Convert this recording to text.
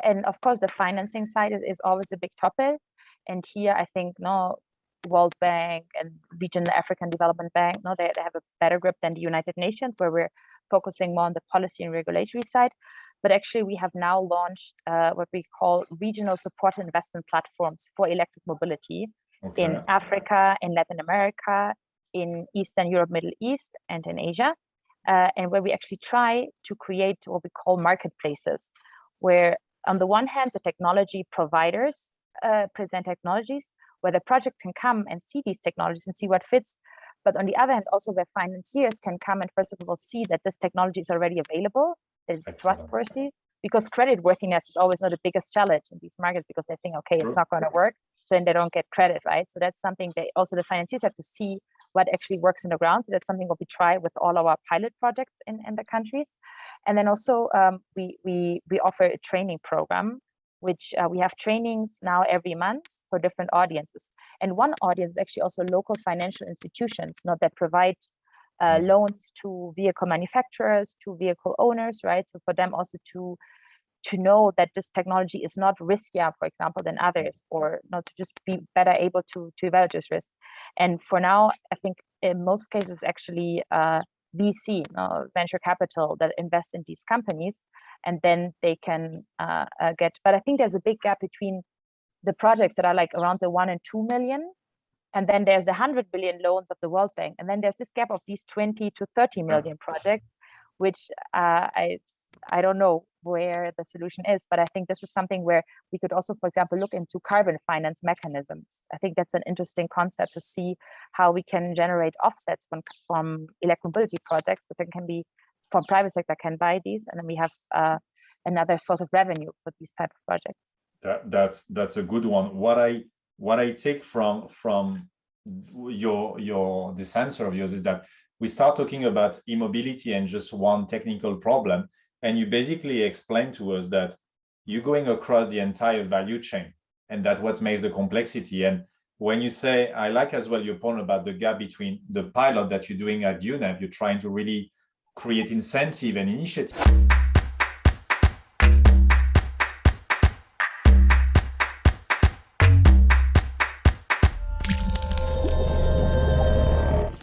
And of course, the financing side is always a big topic. And here, I think, no, World Bank and Regional African Development Bank, no, they have a better grip than the United Nations, where we're focusing more on the policy and regulatory side. But actually, we have now launched what we call regional support investment platforms for electric mobility in Africa, in Latin America, in Eastern Europe, Middle East, and in Asia. And where we actually try to create what we call marketplaces, where on the one hand, the technology providers present technologies where the project can come and see these technologies and see what fits. But on the other hand, also where financiers can come and first of all see that this technology is already available, that it's trustworthy, because creditworthiness is always not the biggest challenge in these markets because they think, okay, it's not going to work, so then they don't get credit, right? So that's something they also the financiers have to see what actually works in the ground. So that's something that we try with all our pilot projects in the countries. And then also we offer a training program, which we have trainings now every month for different audiences. And one audience is actually also local financial institutions, not that provide loans to vehicle manufacturers, to vehicle owners, right? So for them also to know that this technology is not riskier, for example, than others, or not to just be better able to evaluate this risk. And for now, I think in most cases, actually VC, venture capital that invest in these companies, and then they can get. But I think there's a big gap between the projects that are like around the 1 and 2 million, and then there's the 100 billion loans of the World Bank, and then there's this gap of these 20 to 30 million projects, which I don't know where the solution is, but I think this is something where we could also, for example, look into carbon finance mechanisms. I think that's an interesting concept to see how we can generate offsets from electromobility projects that can be from private sector can buy these, and then we have another source of revenue for these type of projects. That's a good one. What I take from this answer of yours is that we start talking about e-mobility and just one technical problem. And you basically explain to us that you're going across the entire value chain, and that's what makes the complexity. And when you say, I like as well your point about the gap between the pilot that you're doing at UNEP, you're trying to really create incentive and initiative.